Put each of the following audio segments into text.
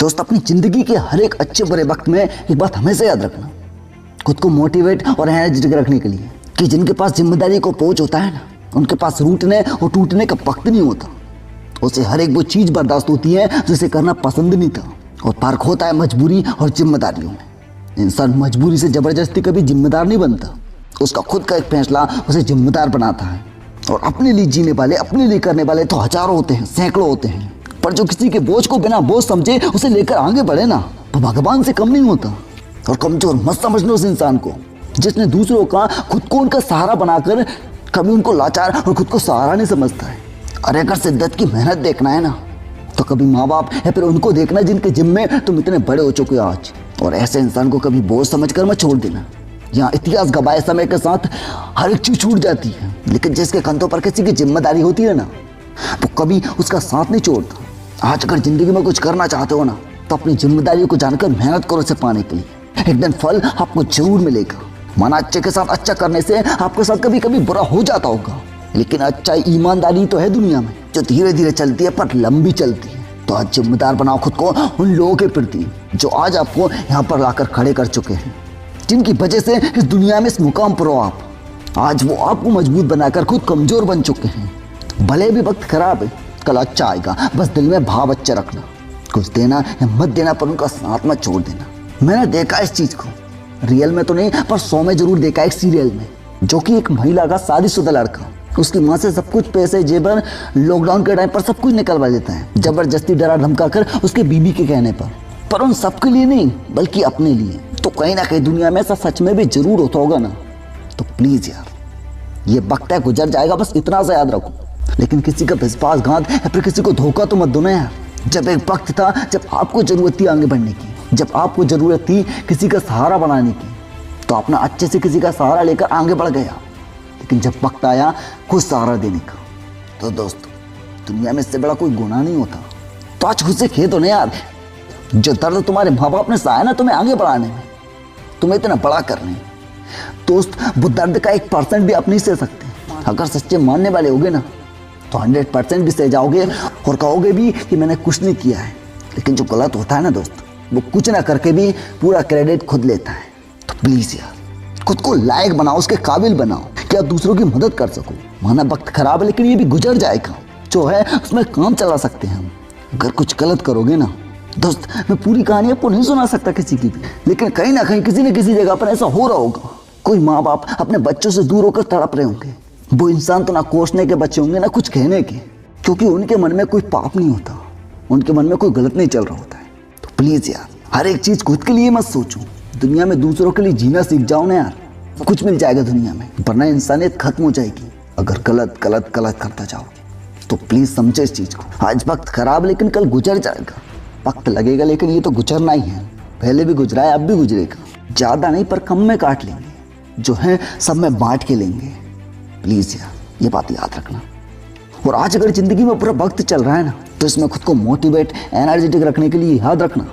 दोस्त, अपनी जिंदगी के हर एक अच्छे बुरे वक्त में एक बात हमेशा याद रखना, खुद को मोटिवेट और एनर्जेटिक रखने के लिए, कि जिनके पास जिम्मेदारी को बोझ होता है ना, उनके पास रूठने और टूटने का वक्त नहीं होता। उसे हर एक वो चीज़ बर्दाश्त होती है जिसे करना पसंद नहीं था। और फर्क होता है मजबूरी और जिम्मेदारियों में। इंसान मजबूरी से ज़बरदस्ती कभी जिम्मेदार नहीं बनता, उसका खुद का एक फैसला उसे जिम्मेदार बनाता है। और अपने लिए जीने वाले, अपने लिए करने वाले तो हजारों होते हैं, सैकड़ों होते हैं, पर जो किसी के बोझ को बिना बोझ समझे उसे लेकर आगे बढ़े ना, वो भगवान से कम नहीं होता। और कमजोर मत समझना उस इंसान को जिसने दूसरों का खुद को उनका सहारा बनाकर कभी उनको लाचार और खुद को सहारा नहीं समझता है। अरे अगर शिद्दत की मेहनत देखना है ना, तो कभी माँ बाप या फिर उनको देखना जिनके जिम्मे तुम इतने बड़े हो चुके हो आज। और ऐसे इंसान को कभी बोझ समझकर मत छोड़ देना। यहाँ इतिहास गवाए समय के साथ हर एक चीज छूट जाती है, लेकिन जिसके कंधों पर किसी की जिम्मेदारी होती है ना, वो कभी उसका साथ नहीं छोड़ता। आज अगर जिंदगी में कुछ करना चाहते हो ना, तो अपनी जिम्मेदारियों को जानकर मेहनत करो उसे पाने के लिए। एक दिन फल आपको जरूर मिलेगा। माना अच्छे के साथ अच्छा करने से आपके साथ कभी कभी बुरा हो जाता होगा, लेकिन अच्छा ईमानदारी तो है दुनिया में, जो धीरे धीरे चलती है पर लंबी चलती है। तो आज जिम्मेदार बनाओ खुद को उन लोगों के प्रति जो आज आपको यहाँ पर लाकर खड़े कर चुके हैं, जिनकी वजह से इस दुनिया में इस मुकाम पर हो आप। आज वो आपको मजबूत बनाकर खुद कमजोर बन चुके हैं। भले भी वक्त खराब है, कल अच्छा आएगा। बस दिल में भाव अच्छा रखना, कुछ देना या मत देना पर उनका साथ मत छोड़ देना। मैंने देखा इस चीज को, रियल में तो नहीं पर 100 में जरूर देखा। एक सीरियल में जो कि एक महिला का शादीशुदा लड़का उसकी माँ से सब कुछ पैसे जेबर लॉकडाउन के टाइम पर सब कुछ निकलवा देता है, जबरदस्ती डरा धमका कर उसके बीबी के कहने पर उन सबके लिए नहीं बल्कि अपने लिए। तो कहीं ना कहीं दुनिया में ऐसा सच में भी जरूर होता होगा ना। तो प्लीज यार, ये वक्त है, गुजर जाएगा, बस इतना सा याद रखो। लेकिन किसी का विश्वासघात या फिर किसी को धोखा तो मत दो ना यार। जब एक वक्त था जब आपको जरूरत थी आगे बढ़ने की, जब आपको जरूरत थी किसी का सहारा बनाने की, तो अपना अच्छे से किसी का सहारा लेकर आगे बढ़ गया। लेकिन जब वक्त आया खुद सहारा देने का, तो दोस्तों दुनिया में इससे बड़ा कोई गुनाह नहीं होता। तो आज खुद से खेद हो ना यार, जो दर्द तुम्हारे माँ बाप ने सहाया ना तुम्हें आगे बढ़ाने में, तुम्हें इतना बड़ा करने, दोस्त वो दर्द का 1% भी आप नहीं सह सकते। अगर सच्चे मानने वाले होगे ना, तो 100% भी सह जाओगे और कहोगे भी कि मैंने कुछ नहीं किया है। लेकिन जो गलत होता है ना दोस्त, वो कुछ ना करके भी पूरा क्रेडिट खुद लेता है। तो प्लीज यार, खुद को लायक बनाओ, उसके काबिल बनाओ कि आप दूसरों की मदद कर सको। माना वक्त खराब है, लेकिन ये भी गुजर जाएगा। जो है उसमें काम चला सकते हैं हम। अगर कुछ गलत करोगे ना दोस्त, मैं पूरी कहानी आपको नहीं सुना सकता किसी की भी, लेकिन कहीं ना कहीं किसी न किसी जगह पर ऐसा हो रहा होगा। कोई माँ बाप अपने बच्चों से दूर होकर तड़प रहे होंगे। वो इंसान तो ना कोसने के बच्चे होंगे ना कुछ कहने के, क्योंकि उनके मन में कोई पाप नहीं होता, उनके मन में कोई गलत नहीं चल रहा होता है। तो प्लीज यार, हर एक चीज खुद के लिए मत सोचो। दुनिया में दूसरों के लिए जीना सीख जाओ ना यार, कुछ मिल जाएगा दुनिया में, वरना इंसानियत खत्म हो जाएगी अगर गलत गलत गलत करता जाओगे। तो प्लीज समझे इस चीज को। आज वक्त खराब लेकिन कल गुजर जाएगा। वक्त लगेगा लेकिन ये तो गुजरना ही है। पहले भी गुजरा है, अब भी गुजरेगा। ज्यादा नहीं पर कम में काट लेंगे, जो है सब में बांट के लेंगे। प्लीज यार, ये बात याद रखना। और आज अगर जिंदगी में पूरा वक्त चल रहा है ना, तो इसमें खुद को मोटिवेट एनर्जेटिक रखने के लिए याद रखना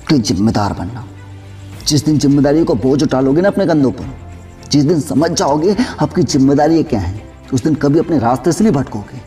कि जिम्मेदार बनना। जिस दिन जिम्मेदारी को बोझ उठालोगे ना अपने कंधों पर, जिस दिन समझ जाओगे आपकी जिम्मेदारी क्या है, तो उस दिन कभी अपने रास्ते से नहीं भटकोगे।